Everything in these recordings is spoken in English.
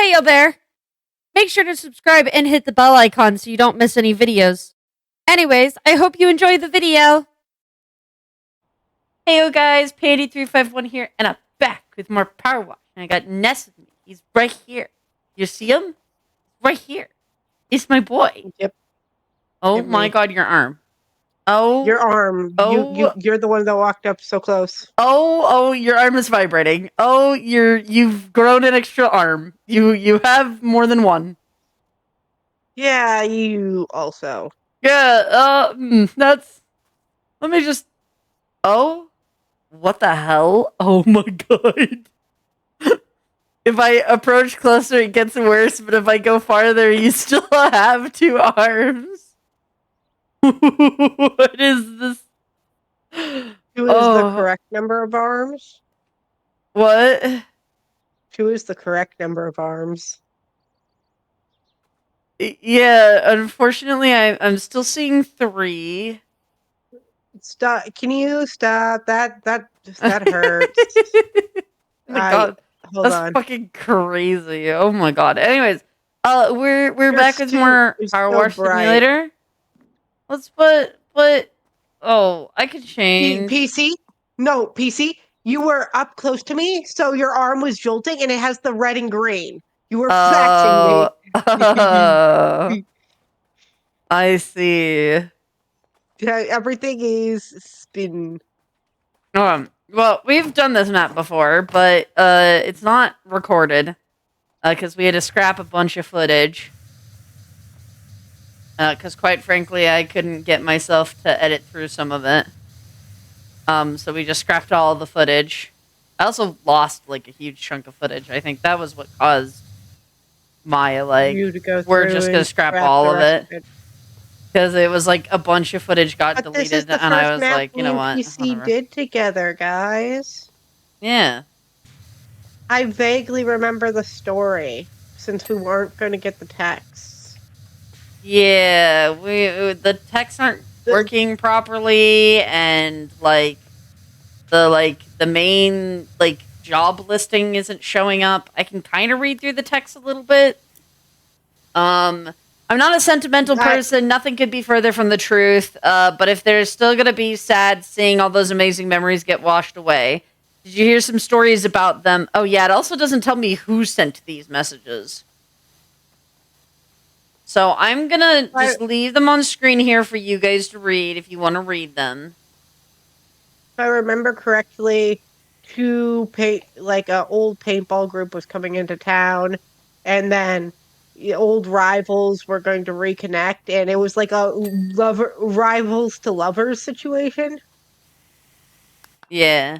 Hey yo there! Make sure to subscribe and hit the bell icon so you don't miss any videos. Anyways, I hope you enjoy the video! Hey yo guys, P8351 here, and I'm back with more PowerWash. And I got Ness with me. He's right here. You see him? Right here. It's my boy. Yep. Oh my god, your arm. Oh. Your arm. Oh. You're the one that walked up so close. Oh, your arm is vibrating. Oh, you've grown an extra arm. You have more than one. Yeah, you also. Yeah, that's... Let me just... Oh? What the hell? Oh my god. If I approach closer, it gets worse, but if I go farther, you still have two arms. What is this? Two is the correct number of arms. What? Two is the correct number of arms. Yeah, unfortunately, I'm still seeing 3. Stop! Can you stop? That hurts. Oh my god, hold that's on. fucking crazy. Oh my god. Anyways, we're back with more PowerWash Simulator. Let's put. Oh, I could change. PC? No, PC. You were up close to me, so your arm was jolting, and it has the red and green. You were flexing me. I see. Yeah, everything is spin. Well, we've done this map before, but it's not recorded because we had to scrap a bunch of footage. Because quite frankly, I couldn't get myself to edit through some of it. So we just scrapped all the footage. I also lost like a huge chunk of footage. I think that was what caused my we're just gonna scrap all of it. Because it was like a bunch of footage got deleted, and I was like, you know what? PC did together, guys. Yeah. I vaguely remember the story, since we weren't going to get the texts. Yeah, the texts aren't working properly, and the main job listing isn't showing up. I can kind of read through the text a little bit. I'm not a sentimental person. Nothing could be further from the truth. But if there's still going to be sad seeing all those amazing memories get washed away. Did you hear some stories about them? Oh, yeah. It also doesn't tell me who sent these messages. So I'm going to just leave them on screen here for you guys to read if you want to read them. If I remember correctly, an old paintball group was coming into town, and then the old rivals were going to reconnect, and it was like a rivals to lovers situation. Yeah.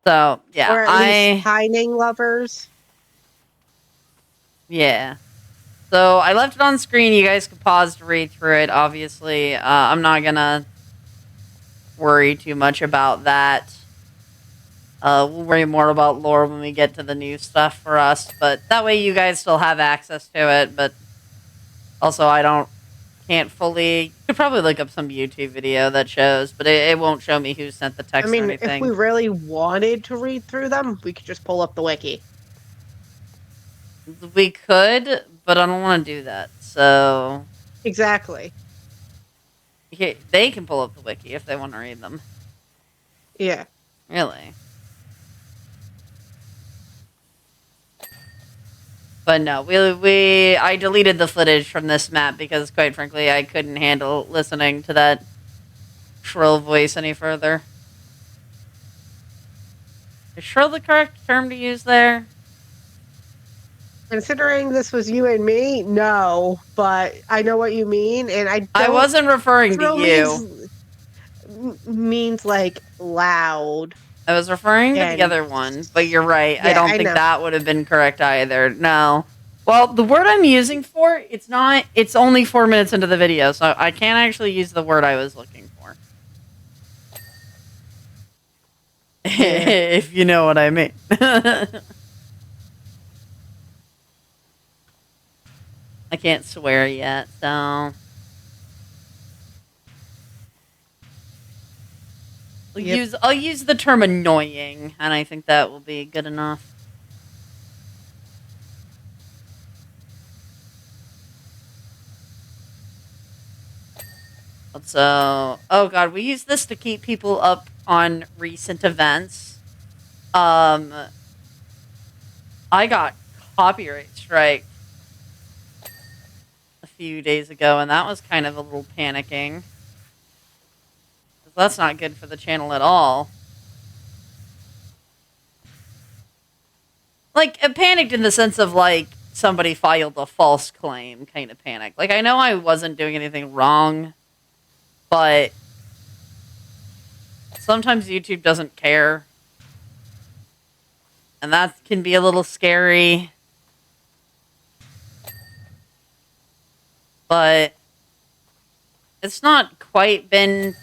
So, yeah. Or at least pining lovers. Yeah. So, I left it on screen. You guys can pause to read through it, obviously. I'm not gonna worry too much about that. We'll worry more about lore when we get to the new stuff for us, but that way you guys still have access to it, but also can't fully... You could probably look up some YouTube video that shows, but it won't show me who sent the text or anything. If we really wanted to read through them, we could just pull up the wiki. We could, but I don't want to do that, so... Exactly. They can pull up the wiki if they want to read them. Yeah. Really? But no, I deleted the footage from this map because, quite frankly, I couldn't handle listening to that shrill voice any further. Is shrill the correct term to use there? Considering this was you and me, no, but I know what you mean, and I wasn't referring to you. Means like loud. I was referring to the other one, but you're right. Yeah, I don't think that would have been correct either. No. Well, the word I'm using for it's only 4 minutes into the video, so I can't actually use the word I was looking for. Yeah. If you know what I mean. I can't swear yet, so... I'll use the term annoying, and I think that will be good enough. So, oh god, we use this to keep people up on recent events. Um, I got copyright strike a few days ago, and that was kind of a little panicking. That's not good for the channel at all. Like, panicked in the sense of, like, somebody filed a false claim kind of panic. Like, I know I wasn't doing anything wrong, but sometimes YouTube doesn't care. And that can be a little scary. But it's not quite been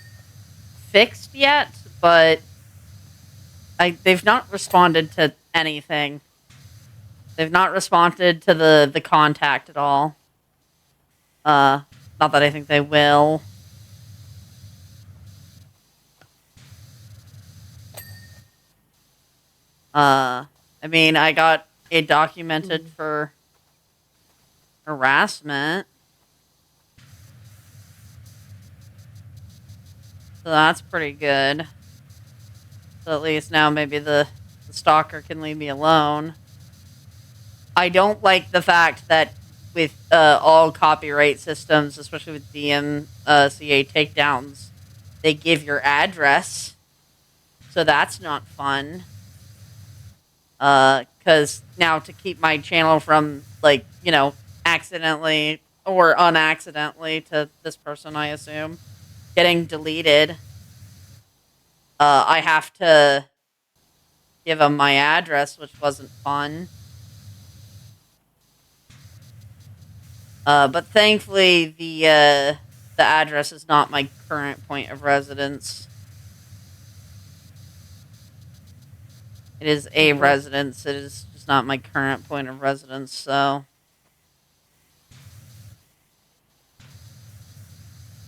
fixed yet, but they've not responded to anything. They've not responded to the contact at all. Not that I think they will. I mean, I got it documented for harassment. So that's pretty good. So at least now maybe the stalker can leave me alone. I don't like the fact that with all copyright systems, especially with DMCA takedowns, they give your address. So that's not fun. Because now to keep my channel from, like, you know, accidentally or unaccidentally to this person, I assume, getting deleted, I have to give them my address, which wasn't fun. But thankfully, the address is not my current point of residence. It is a residence. It is just not my current point of residence, so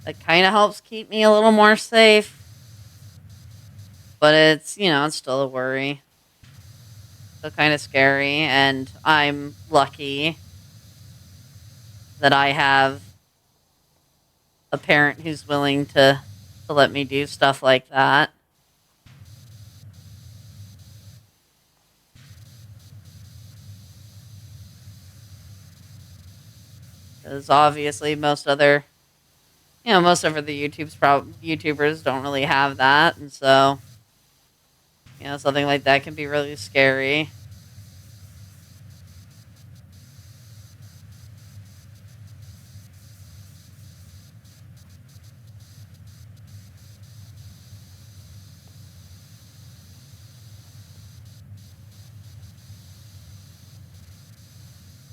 that kind of helps keep me a little more safe. But it's, you know, it's still a worry. Still kind of scary, and I'm lucky that I have a parent who's willing to let me do stuff like that. Because obviously most other, you know, most of the YouTubers don't really have that, and so, you know, something like that can be really scary.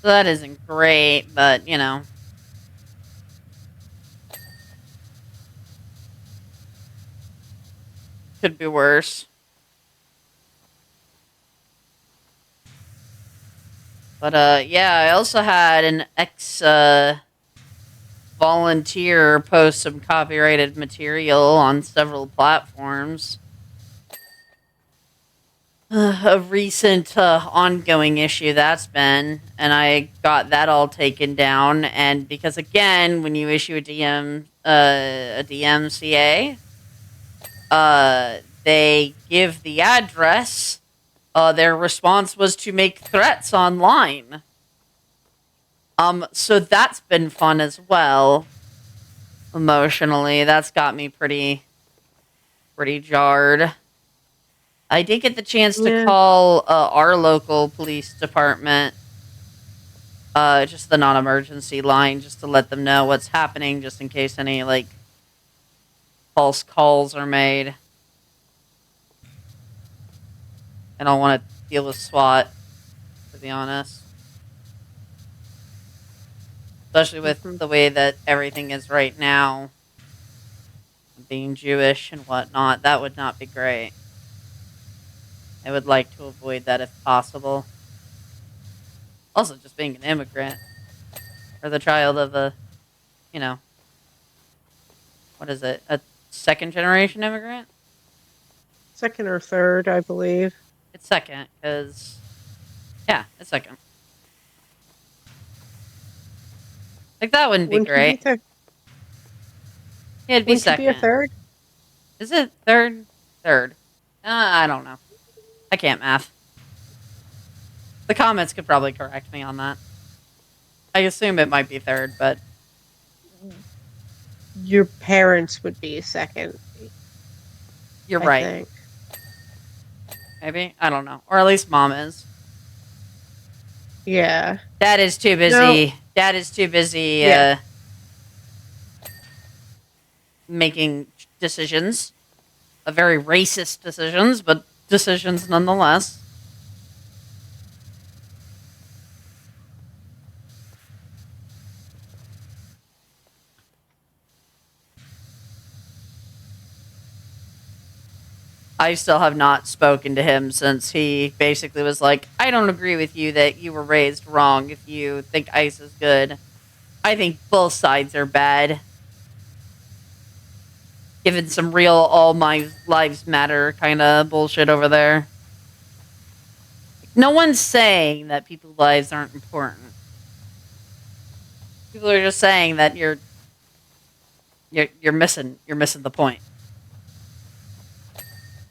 So that isn't great, but, you know. Could be worse. But, yeah, I also had an volunteer post some copyrighted material on several platforms. A recent ongoing issue that's been, and I got that all taken down. And because again, when you issue a DMCA, they give the address. Their response was to make threats online. So that's been fun as well. Emotionally, that's got me pretty jarred. I did get the chance to call our local police department, just the non-emergency line, just to let them know what's happening, just in case any, like, false calls are made. I don't want to deal with SWAT, to be honest. Especially with the way that everything is right now. Being Jewish and whatnot, that would not be great. I would like to avoid that if possible. Also, just being an immigrant. Or the child of a, you know, what is it? A second generation immigrant? Second or third, I believe. It's second, because, yeah, it's second. Like, that wouldn't be great. It'd be Wouldn't you be a second. third? Is it third? Third. I don't know. I can't math. The comments could probably correct me on that. I assume it might be third, but Your parents would be second, you're I right. think. Maybe. I don't know. Or at least mom is. Yeah. Dad is too No. busy. Dad is too busy Yeah. making decisions. Very racist decisions, but decisions nonetheless. I still have not spoken to him since he basically was like, I don't agree with you that you were raised wrong if you think ice is good. I think both sides are bad. Given some real all my lives matter kind of bullshit over there. No one's saying that people's lives aren't important. People are just saying that you're missing the point.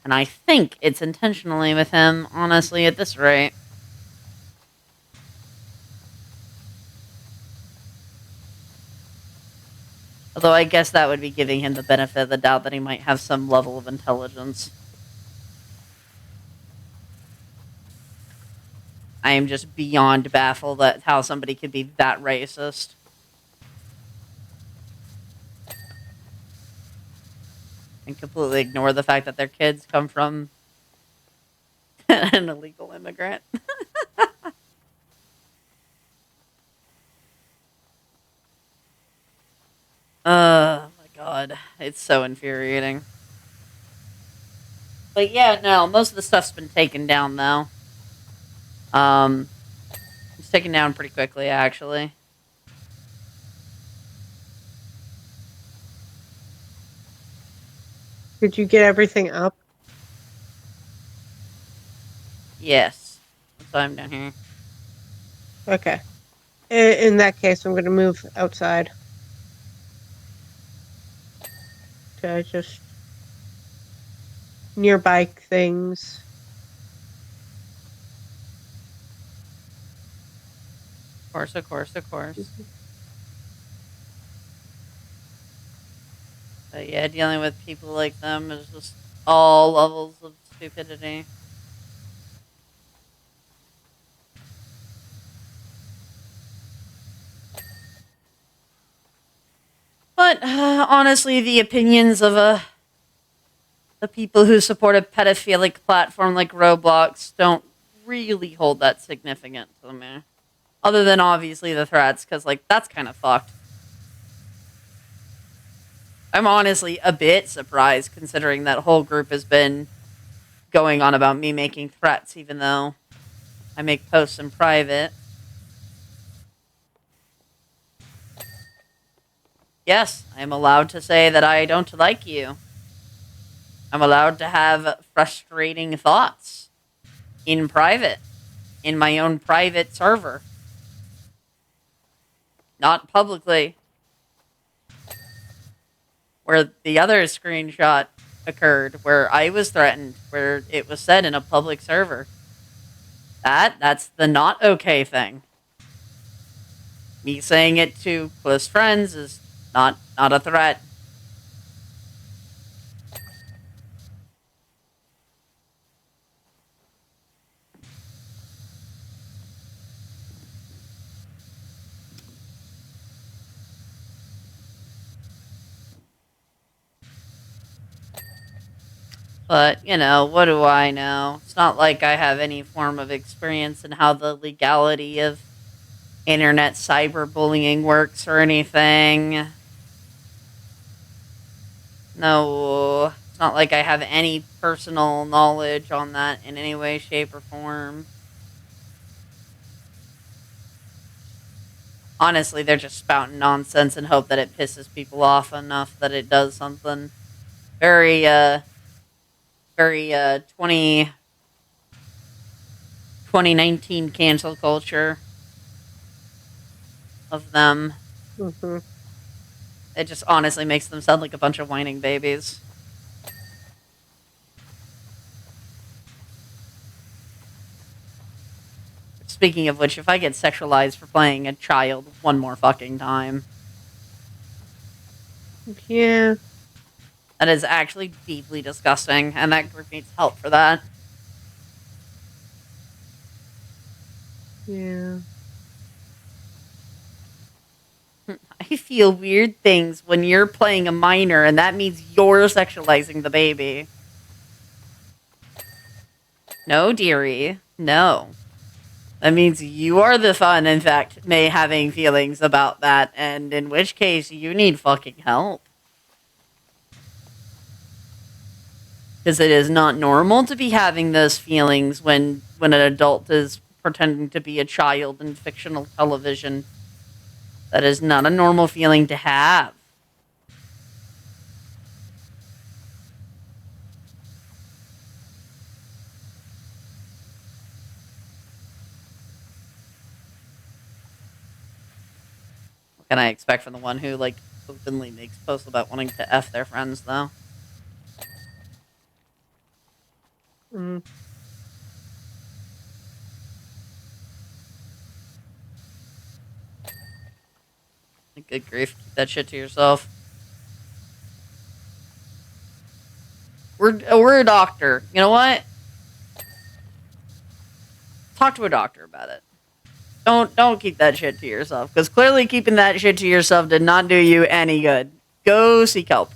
And I think it's intentionally with him, honestly, at this rate. Although I guess that would be giving him the benefit of the doubt that he might have some level of intelligence. I am just beyond baffled at how somebody could be that racist. And completely ignore the fact that their kids come from an illegal immigrant. Oh my god. It's so infuriating. But yeah, no, most of the stuff's been taken down though. It's taken down pretty quickly actually. Did you get everything up? Yes. That's why I'm down here. Okay. In that case, I'm going to move outside. To just nearby things. Of course, of course, of course. But yeah, dealing with people like them is just all levels of stupidity. But honestly, the opinions of the people who support a pedophilic platform like Roblox don't really hold that significant to me. Other than obviously the threats, because like that's kind of fucked. I'm honestly a bit surprised considering that whole group has been going on about me making threats, even though I make posts in private. Yes, I am allowed to say that I don't like you. I'm allowed to have frustrating thoughts in private, in my own private server, not publicly. Where the other screenshot occurred, where I was threatened, where it was said in a public server. That's the not okay thing. Me saying it to close friends is not a threat. But, you know, what do I know? It's not like I have any form of experience in how the legality of internet cyberbullying works or anything. No, it's not like I have any personal knowledge on that in any way, shape, or form. Honestly, they're just spouting nonsense and hope that it pisses people off enough that it does something. Very, very, 2019 cancel culture of them. Mm-hmm. It just honestly makes them sound like a bunch of whining babies. Speaking of which, if I get sexualized for playing a child one more fucking time, Yeah. that is actually deeply disgusting, and that group needs help for that. Yeah. I feel weird things when you're playing a minor, and that means you're sexualizing the baby. No, dearie. No. That means you are the fun, in fact, may having feelings about that, and in which case you need fucking help. Because it is not normal to be having those feelings when an adult is pretending to be a child in fictional television. That is not a normal feeling to have. What can I expect from the one who, like, openly makes posts about wanting to F their friends, though? Mm. Good grief, keep that shit to yourself. We're a doctor. You know what? Talk to a doctor about it. Don't keep that shit to yourself, because clearly keeping that shit to yourself did not do you any good. Go seek help.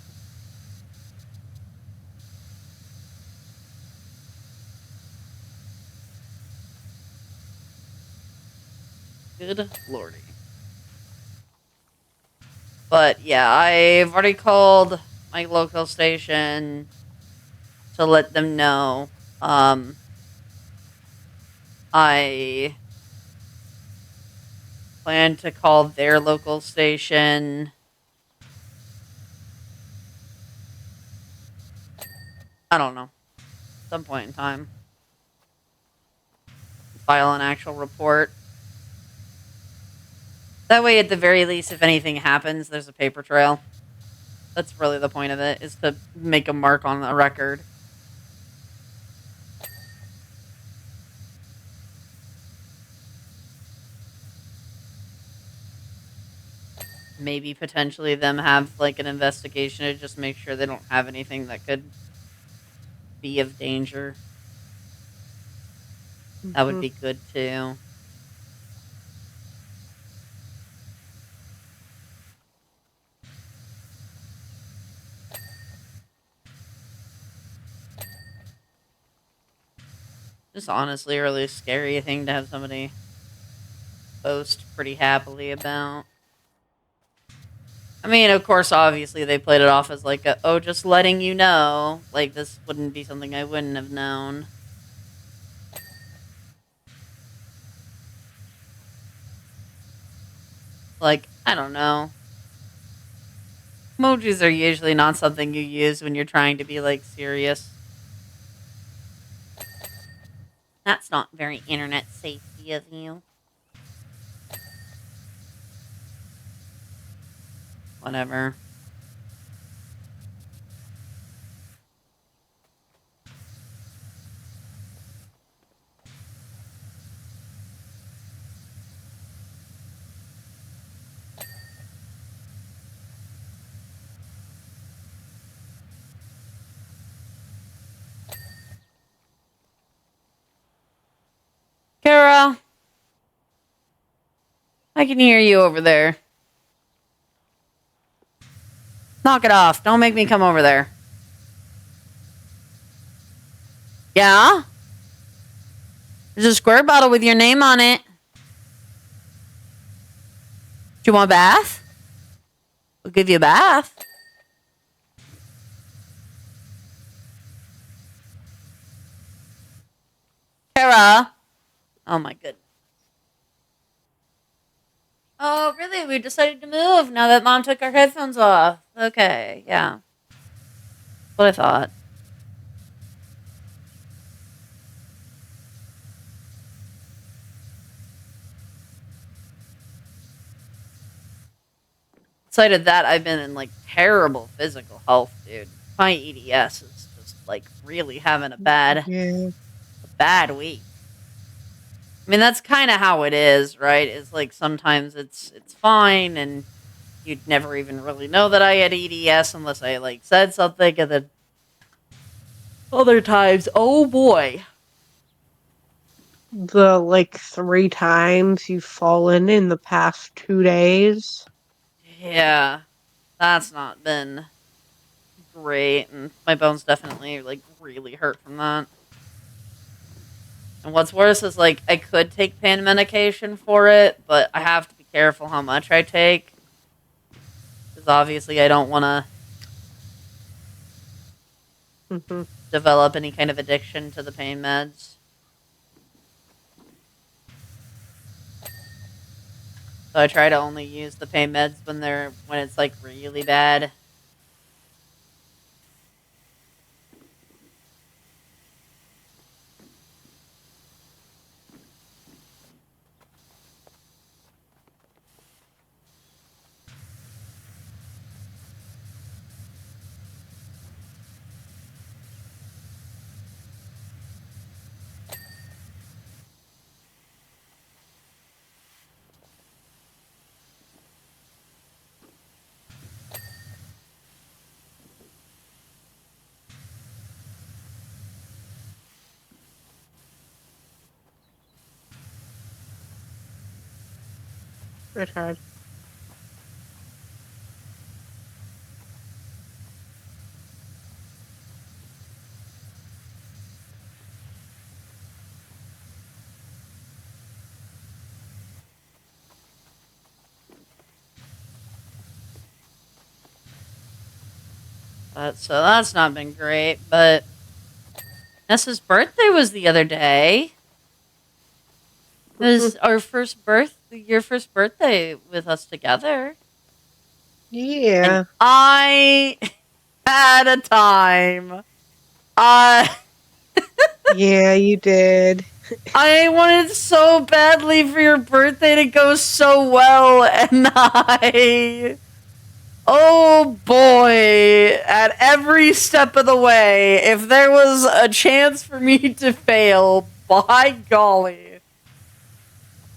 Good lordy. But yeah, I've already called my local station to let them know. I plan to call their local station. I don't know. Some point in time. File an actual report. That way, at the very least, if anything happens, there's a paper trail. That's really the point of it, is to make a mark on a record. Maybe potentially them have like an investigation to just make sure they don't have anything that could be of danger. That would Mhm. be good too. Just honestly a really scary thing to have somebody boast pretty happily about. I mean, of course, obviously they played it off as like oh, just letting you know. Like, this wouldn't be something I wouldn't have known. Like, I don't know. Emojis are usually not something you use when you're trying to be, like, serious. That's not very internet safety of you. Whatever. Kara, I can hear you over there. Knock it off. Don't make me come over there. Yeah? There's a square bottle with your name on it. Do you want a bath? We'll give you a bath. Kara. Oh my goodness. Oh, really? We decided to move now that Mom took our headphones off. Okay, yeah. That's what I thought. Outside of that, I've been in like terrible physical health, dude. My EDS is just like really having Yeah. a bad week. I mean, that's kind of how it is, right? It's like sometimes it's fine, and you'd never even really know that I had EDS unless I like said something, and then other times, oh boy. The like 3 times you've fallen in the past 2 days. Yeah, that's not been great, and my bones definitely like really hurt from that. And what's worse is like I could take pain medication for it, but I have to be careful how much I take because obviously I don't want to Hmm. develop any kind of addiction to the pain meds. So I try to only use the pain meds when it's like really bad. It's hard. So that's not been great. But Nessa's birthday was the other day. It Mhm. was your first birthday with us together. And Yeah. I had a time. I Yeah, you did. I wanted so badly for your birthday to go so well, and oh boy, at every step of the way, if there was a chance for me to fail, by golly,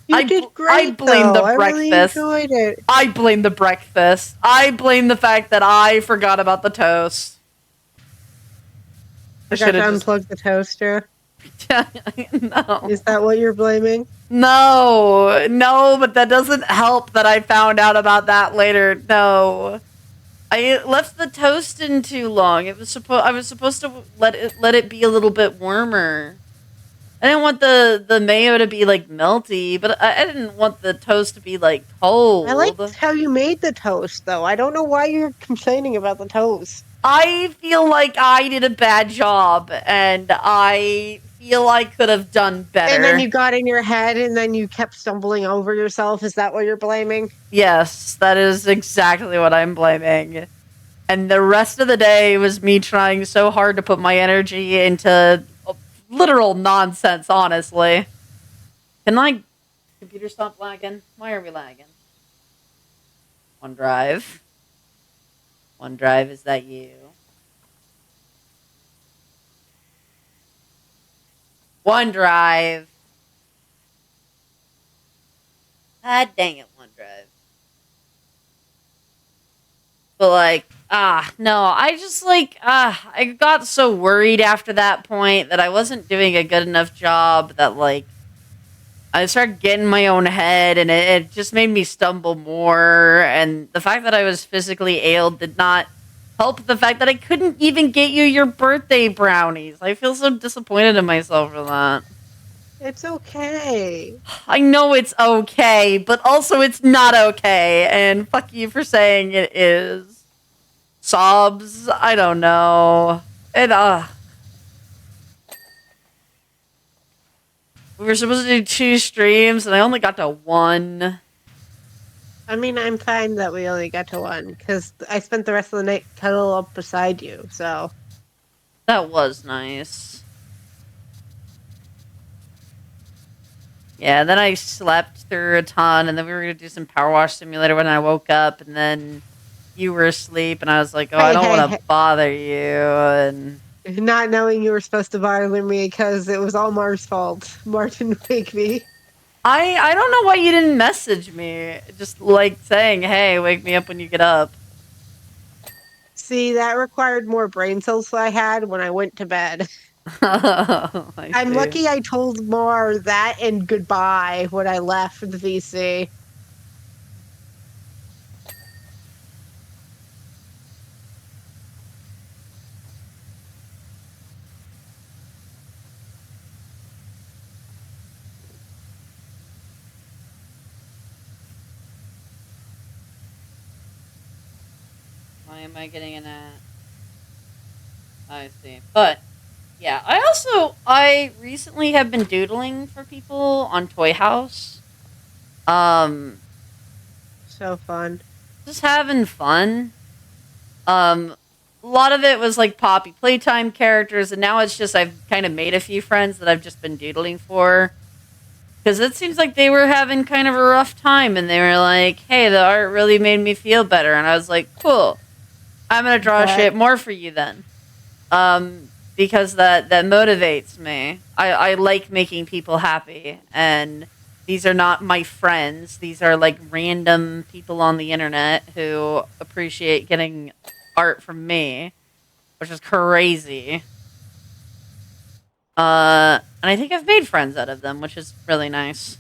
You did I great blame though. the I really breakfast. enjoyed it. I blame the breakfast. I blame the fact that I forgot about the toast. I should Forgot to have just. unplug the toaster. No. Is that what you're blaming? No, no, but that doesn't help that I found out about that later. No. I left the toast in too long. I was supposed to let it be a little bit warmer. I didn't want the mayo to be like melty, but I didn't want the toast to be like I liked cold. how you made the toast though. I don't know why you're complaining about the toast. I feel like I did a bad job, and I feel I could have done And then better. you got in your head and then you kept stumbling over yourself. Is that what you're blaming? Yes, that is exactly what I'm blaming. And the rest of the day was me trying so hard to put my energy into literal nonsense, honestly. Can my computer stop lagging? Why are we lagging? OneDrive. OneDrive, is that you? OneDrive. God dang it, OneDrive. But like, no, I got so worried after that point that I wasn't doing a good enough job that like I started getting in my own head, and it just made me stumble more. And the fact that I was physically ill did not help the fact that I couldn't even get you your birthday brownies. I feel so disappointed in myself for that. It's okay. I know it's okay, but also it's not okay. And fuck you for saying it is. Sobs, I don't know. It, we were supposed to do 2 streams, and I only got to one. I mean, I'm fine that we only got to one because I spent the rest of the night cuddled up beside you. So That was nice. Yeah, then I slept through a ton, and then we were gonna do some power wash simulator when I woke up, and then you were asleep, and I was like, "Oh, I Hey, don't hey, want to hey. bother you." And Not knowing you were supposed to bother me because it was all Mar's fault. Martin wake me. I don't know why you didn't message me, just like saying, "Hey, wake me up when you get up." See, that required more brain cells than I had when I went to bed. I I'm see. lucky I told Mar that and goodbye when I left the VC. Why am I getting an at? I see. But yeah, I recently have been doodling for people on Toy House. Um, So fun. just having fun. Um, a lot of it was like Poppy Playtime characters, and now it's just I've kind of made a few friends that I've just been doodling for. Because it seems like they were having kind of a rough time, and they were like, "Hey, the art really made me feel better," and I was like, "Cool, I'm gonna draw But shit more for you then." Because that motivates me. I like making people happy, and these are not my friends. These are like random people on the internet who appreciate getting art from me, which is crazy. And I think I've made friends out of them, which is really nice.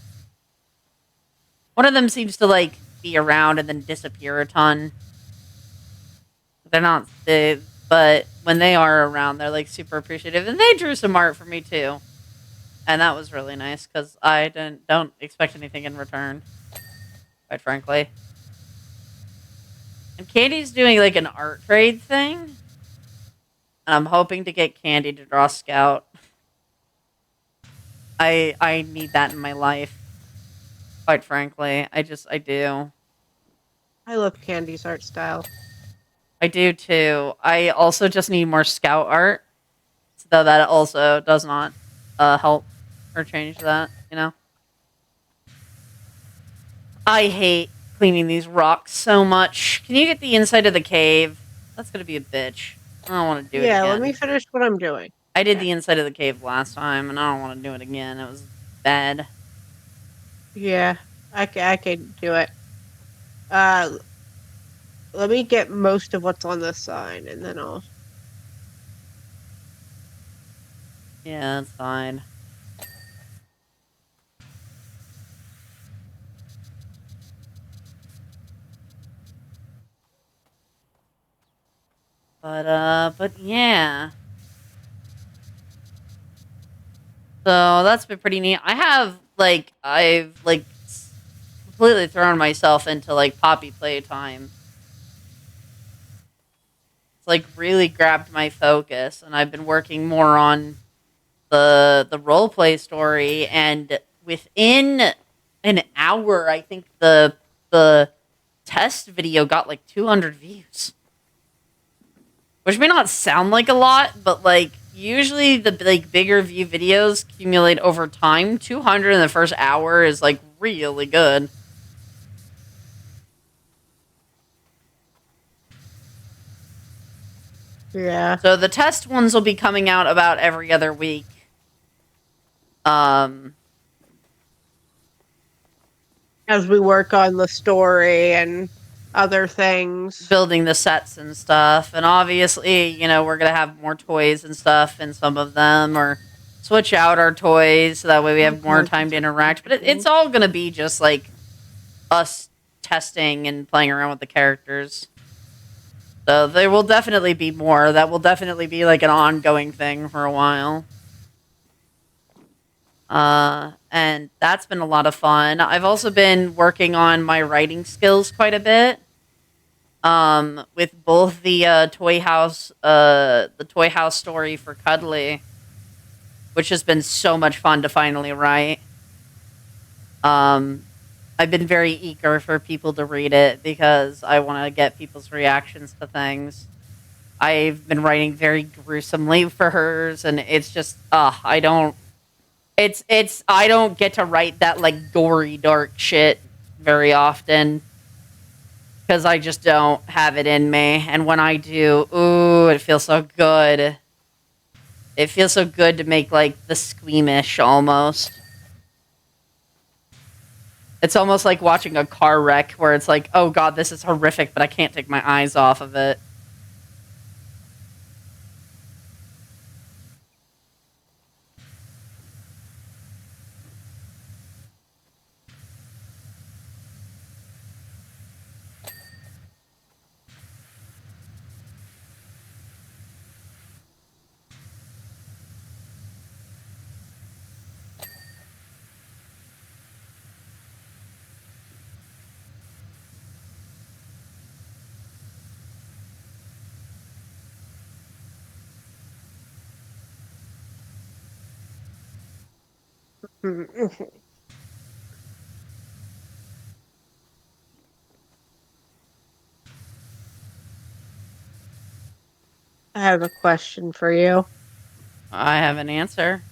One of them seems to like be around and then disappear a ton. They're not big, but when they are around, they're like super appreciative, and they drew some art for me too. And that was really nice because I don't expect anything in return, quite frankly. And Candy's doing like an art trade thing, and I'm hoping to get Candy to draw Scout. I need that in my life, quite frankly. I do. I love Candy's art style. I do too. I also just need more Scout art, though that also does not help or change that. You know, I hate cleaning these rocks so much. Can you get the inside of the cave? That's gonna be a bitch. I don't want to do it Yeah, let me again. finish what I'm doing. I did the inside of the cave last time, and I don't want to do it again. It was bad. Yeah, I can do it. Uh, let me get most of what's on this sign, and then I'll. Yeah, it's fine. But yeah. So that's been pretty neat. I've like completely thrown myself into like Poppy Playtime. It's like really grabbed my focus, and I've been working more on the role play story. And within an hour, I think the test video got like 200 views, which may not sound like a lot, but like usually the like bigger view videos accumulate over time. 200 in the first hour is like really good. Yeah, So the test ones will be coming out about every other week. Um, as we work on the story and other things. building the sets and stuff, and obviously, you know, we're gonna have more toys and stuff in some of them, or switch out our toys so that way we Oh, have more God, time that's to interact. But it's cool. all gonna be just like us testing and playing around with the characters. So there will definitely be more. That will definitely be like an ongoing thing for a while. And that's been a lot of fun. I've also been working on my writing skills quite a bit. With both the Toy House story for Cuddly, which has been so much fun to finally write. Um, I've been very eager for people to read it because I want to get people's reactions to things. I've been writing very gruesomely for hers, and it's just, I don't. It's I don't get to write that like gory dark shit very often because I just don't have it in me. And when I do, ooh, it feels so good. It feels so good to make like the squeamish almost. It's almost like watching a car wreck where it's like, oh god, this is horrific, but I can't take my eyes off of it. I have a question for you. I have an answer.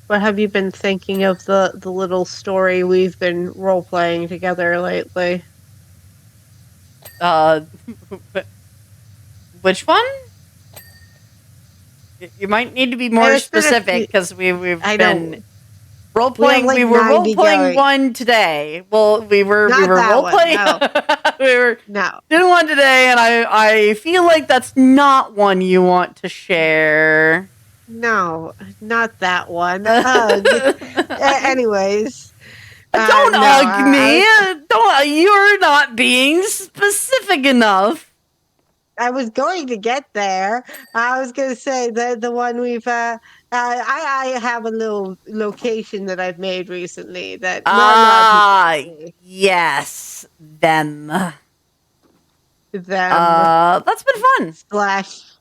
What have you been thinking of the little story we've been role playing together lately? Uh, which one? You might need to be And more it's been a specific few. because we've I been know role we have playing. like We were role 90 playing going. one today. Well, we Not were that role one. playing. No, We were no, doing one today, and I feel like that's not one you want to share. no, not that one. Ugh. Don't Anyways, no, ug me. Don't. You're not being specific enough. I was going to get there. I was going to say the one we've. I have a little location that I've made recently that not a lot of people Ah, see. yes, them. Them That's been fun. slash.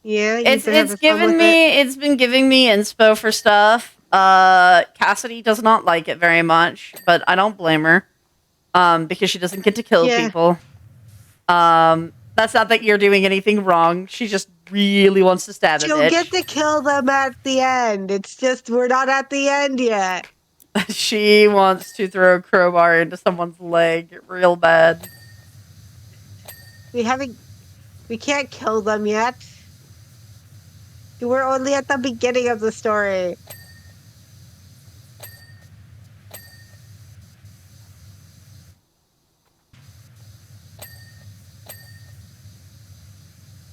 Yeah, you've been having fun with it. It's been giving me inspo for stuff. Cassidy does not like it very much, but I don't blame her. Because she doesn't get to kill Yeah, people. That's not that you're doing anything wrong. She just really wants to stab a she'll get bitch. to kill them at the end. It's just we're not at the end yet. She wants to throw a crowbar into someone's leg real bad. We haven't. We can't kill them yet. We're only at the beginning of the story.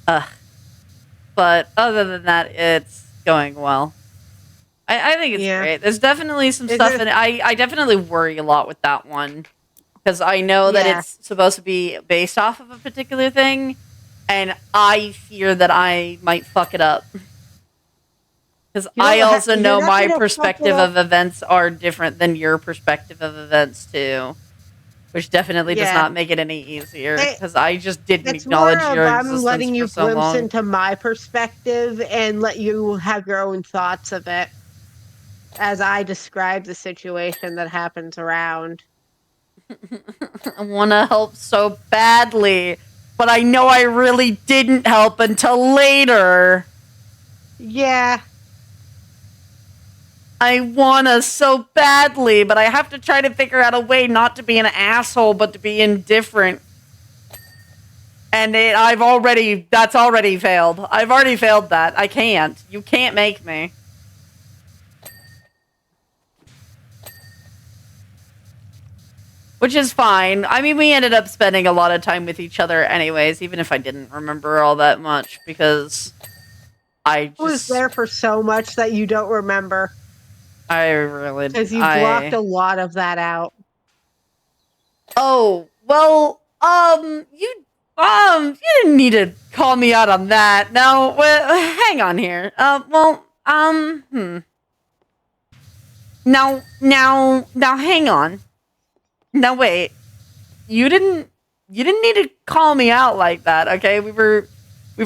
Ugh. But other than that, it's going well. I think it's Yeah. great. There's definitely some Is stuff it? in it. I definitely worry a lot with that one. Because I know that Yeah. it's supposed to be based off of a particular thing, and I fear that I might fuck it up. Because You I don't. also You're know not my gonna fuck it perspective up. of events are different than your perspective of events too, which definitely does Yeah. not make it any easier. It, Because I just didn't it's more acknowledge of your I'm existence letting for you so glimpse long. into my perspective and let you have your own thoughts of it as I describe the situation that happens around. I want to help so badly, but I know I really didn't help until later. Yeah. I wanna so badly, but I have to try to figure out a way not to be an asshole, but to be indifferent. And that's already failed. I've already failed that. I can't. You can't make me. Which is fine. I mean, we ended up spending a lot of time with each other anyways, even if I didn't remember all that much, because I was there for so much that you don't remember I really, because you blocked a lot of that out. oh, well, you didn't need to call me out on that. Now, hang on here. Now, hang on. Now, wait. You didn't need to call me out like that, okay? We were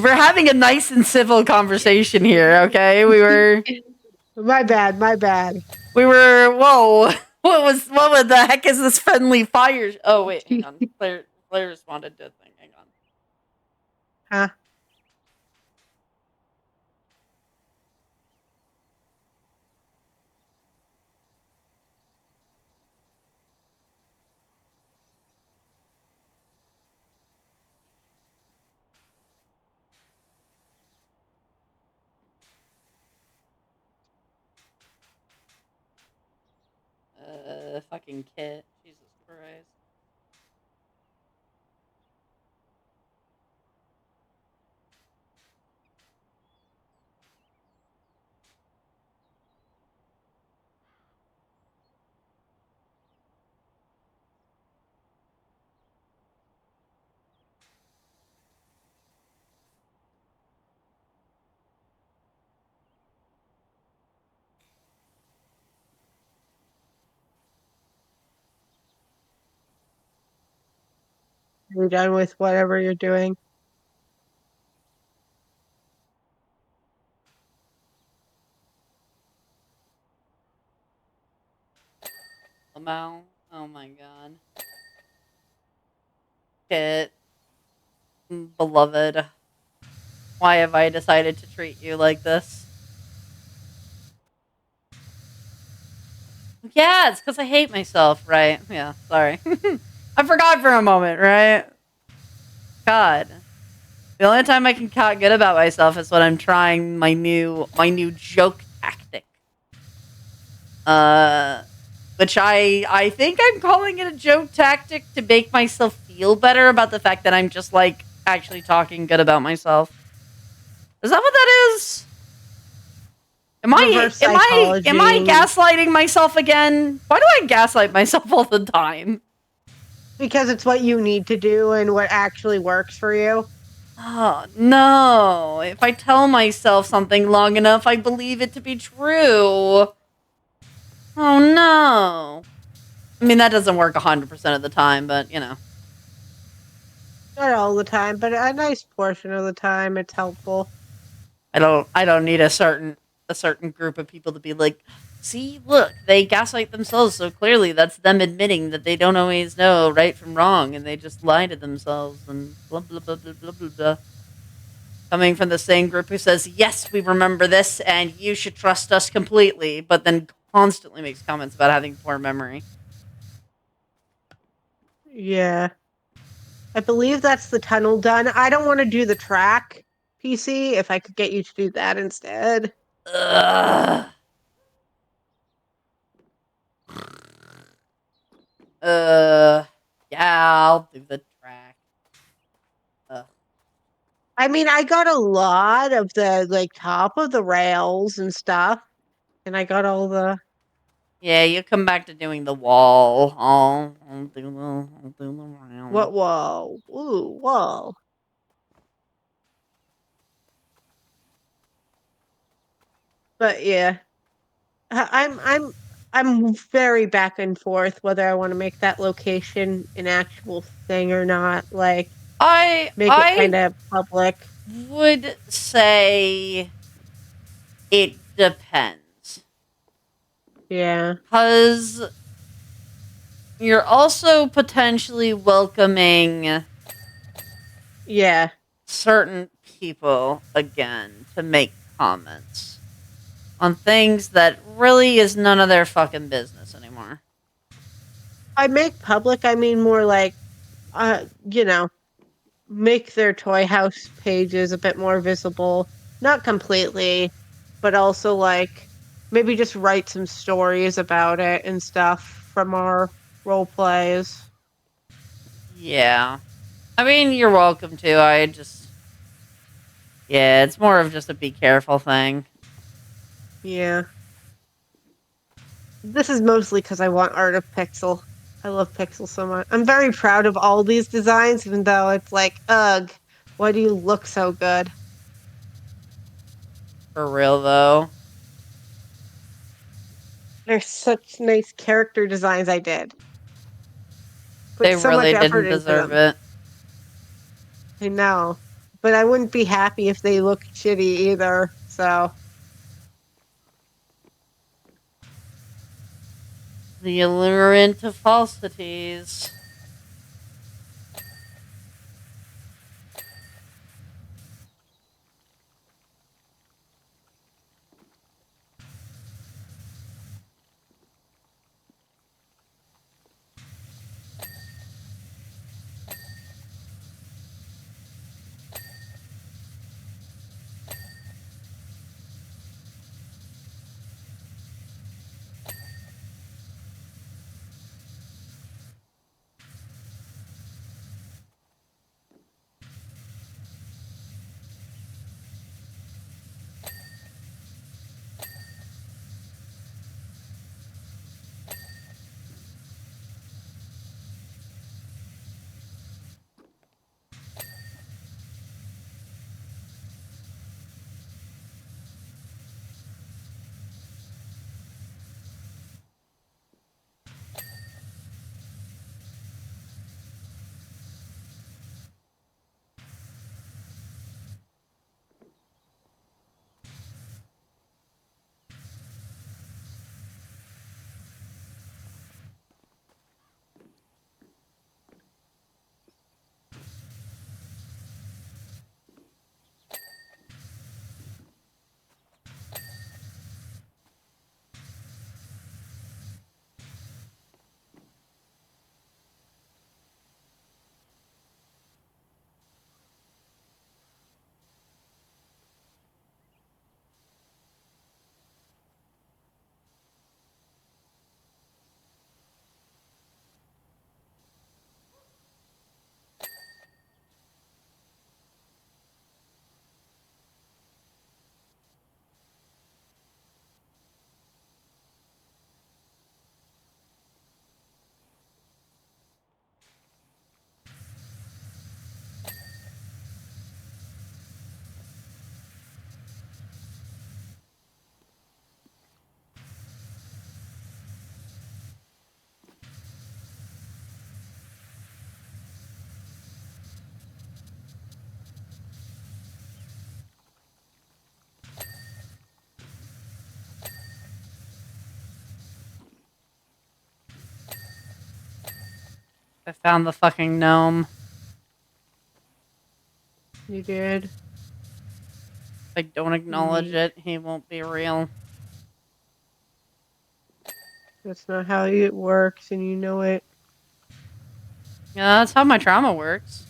having a nice and civil conversation here, okay? My bad, my bad. Whoa. What the heck is this friendly fire? Oh, wait, hang on. Claire responded to a thing. Hang on. Huh? fucking Kit. Jesus Christ. You're done with whatever you're doing. Lamau. Oh my god. Kit. Beloved. Why have I decided to treat you like this? Yeah, it's because I hate myself, right? Yeah, sorry. I forgot for a moment, right? God. The only time I can talk good about myself is when I'm trying my new joke tactic. Which I think I'm calling it a joke tactic to make myself feel better about the fact that I'm just like actually talking good about myself. Is that what that is? Reverse Am I psychology. gaslighting myself again? Why do I gaslight myself all the time? Because it's what you need to do and what actually works for you. Oh, no. If I tell myself something long enough, I believe it to be true. Oh, no. I mean, that doesn't work 100% of the time, but, you know. Not all the time, but a nice portion of the time it's helpful. I don't need a certain group of people to be like, see, look, they gaslight themselves, so clearly that's them admitting that they don't always know right from wrong, and they just lie to themselves, and blah, blah, blah, blah, blah, blah, blah. Coming from the same group who says, yes, we remember this, and you should trust us completely, but then constantly makes comments about having poor memory. Yeah. I believe that's the tunnel done. I don't want to do the track PC if I could get you to do that instead. Ugh. Uh, yeah, I'll do the track. Ugh. I mean, I got a lot of the like top of the rails and stuff, and I got all the Yeah, you come back to doing the wall. I'll do the round. what wall. Ooh, wall. But yeah, I'm very back and forth whether I want to make that location an actual thing or not. Like make it I kind of public. would say it depends. Yeah, Because you're also potentially welcoming yeah. certain people again to make comments on things that really is none of their fucking business anymore. I make public. I mean more like you know, make their toy house pages a bit more visible. Not completely, but also like maybe just write some stories about it and stuff from our role plays. Yeah. I mean, you're welcome to. Yeah, it's more of just a be careful thing. Yeah. This is mostly because I want art of Pixel. I love Pixel so much. I'm very proud of all these designs, even though it's like, ugh, why do you look so good? For real, though. They're such nice character designs I did. Put They so much really effort didn't into deserve them. it. I know. But I wouldn't be happy if they looked shitty either. So, The allurement of falsities. I found the fucking gnome. You did. If I don't acknowledge Neat. it, he won't be real. That's not how it works, and you know it. Yeah, that's how my trauma works.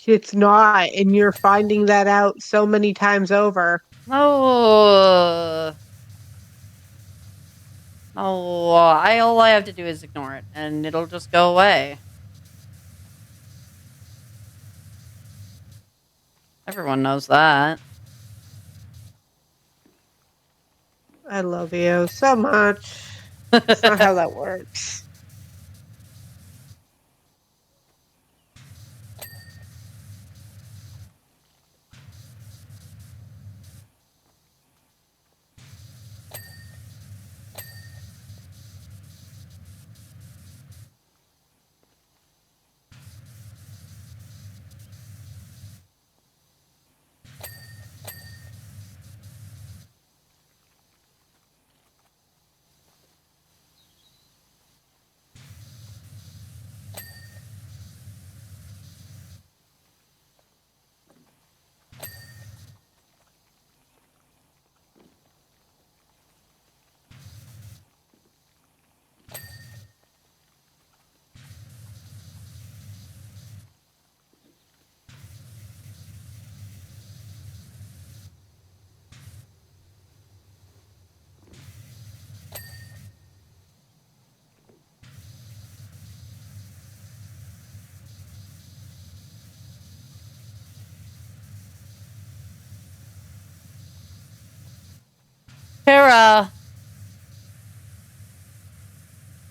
It's not, and you're finding that out so many times over. No. No, all I have to do is ignore it, and it'll just go away. Everyone knows that. I love you so much. It's not how that works. Kara,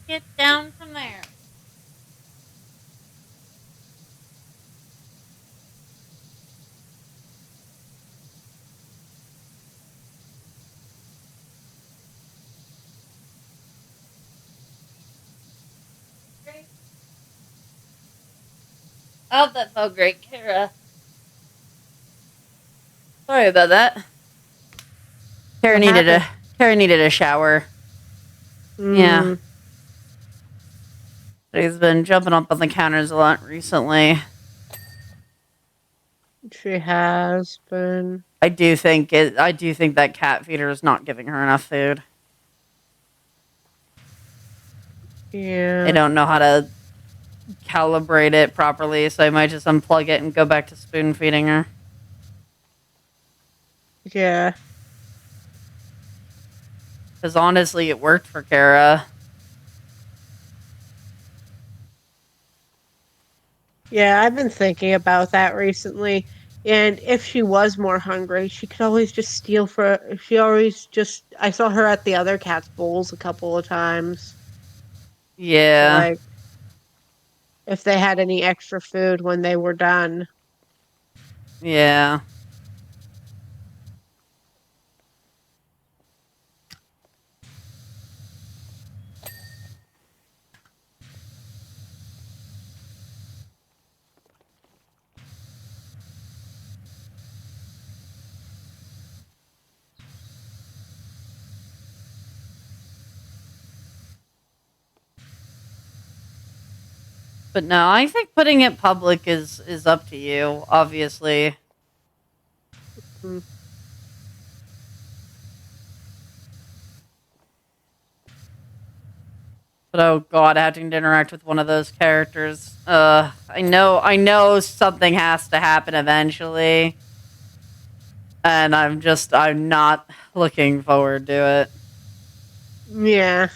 get down from there. Oh, that felt great, Kara. Sorry about that. Kara What needed a happened? Kara needed a shower. Yeah, Mm, she's been jumping up on the counters a lot recently. she has been. I do think that cat feeder is not giving her enough food. I Yeah, don't know how to calibrate it properly, so I might just unplug it and go back to spoon feeding her. yeah, Because honestly, it worked for Kara. yeah. I've been thinking about that recently. And if she was more hungry, she could always just steal for. She always just. I saw her at the other cat's bowls a couple of times. Yeah, Like, if they had any extra food when they were done. yeah. But no, I think putting it public is up to you, obviously. Mm, But oh god, having to interact with one of those characters. I know something has to happen eventually. And I'm not looking forward to it. yeah,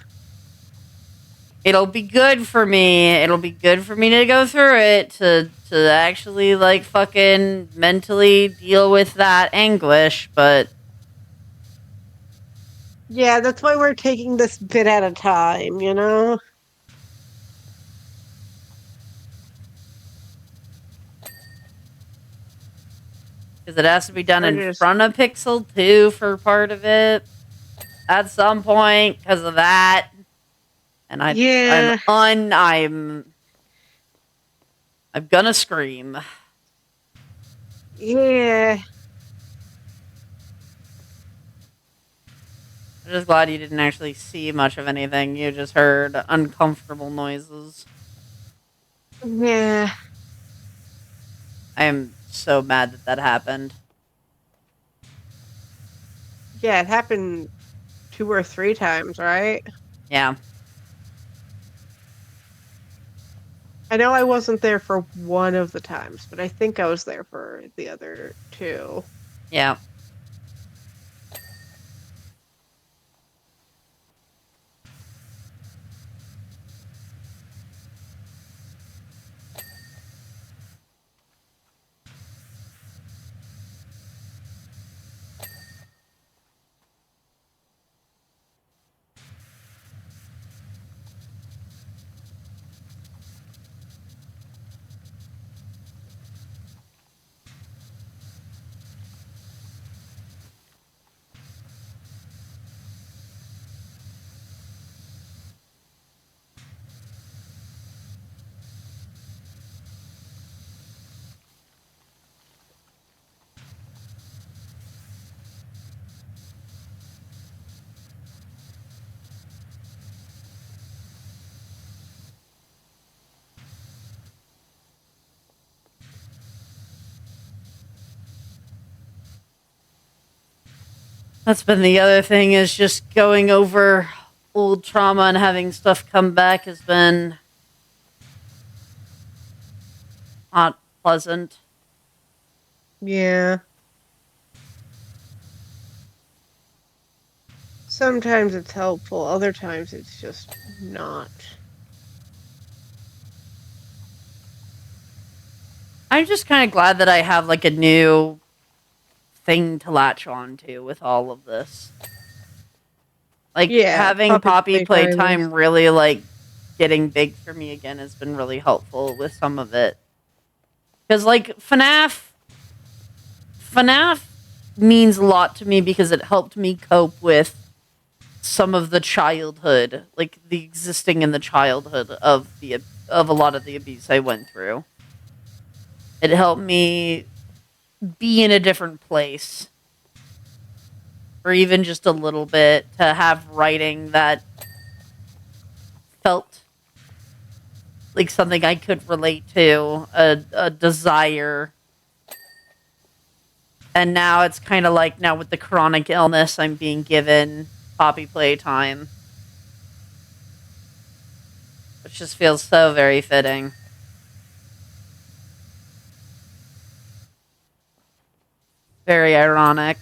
It'll be good for me. It'll be good for me to go through it to actually like fucking mentally deal with that anguish, but yeah. That's why we're taking this bit at a time. You know. because it has to be done We're in just. front of Pixel 2 for part of it at some point because of that. And Yeah, I'm gonna scream. yeah. I'm just glad you didn't actually see much of anything. You just heard uncomfortable noises. Yeah. I am so mad that that happened. Yeah, it happened 2 or 3 times, right? Yeah. I know I wasn't there for one of the times, but I think I was there for the other two. Yeah. That's been the other thing, is just going over old trauma and having stuff come back has been not pleasant. Yeah. Sometimes it's helpful, other times it's just not. I'm just kind of glad that I have like a new thing to latch on to with all of this. Like Yeah, having puppy Poppy playtime is. playtime really like getting big for me again has been really helpful with some of it. Because like FNAF means a lot to me because it helped me cope with some of the childhood, like the existing in the childhood of a lot of the abuse I went through. It helped me be in a different place, or even just a little bit, to have writing that felt like something I could relate to, a desire. And now it's kind of like, now with the chronic illness, I'm being given Poppy playtime, which just feels so very fitting. Very ironic.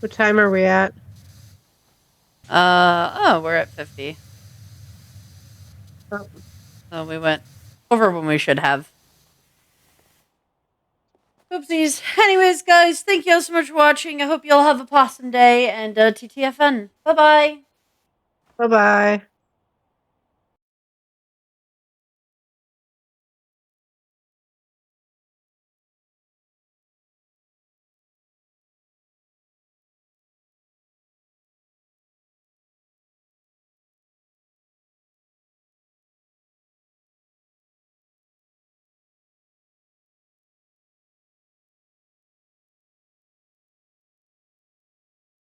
What time are we at? Oh, we're at 50. Oh, Oh, we went over when we should have. Oopsies. Anyways, guys, thank you all so much for watching. I hope you all have a awesome day, and TTFN. Bye bye. bye-bye.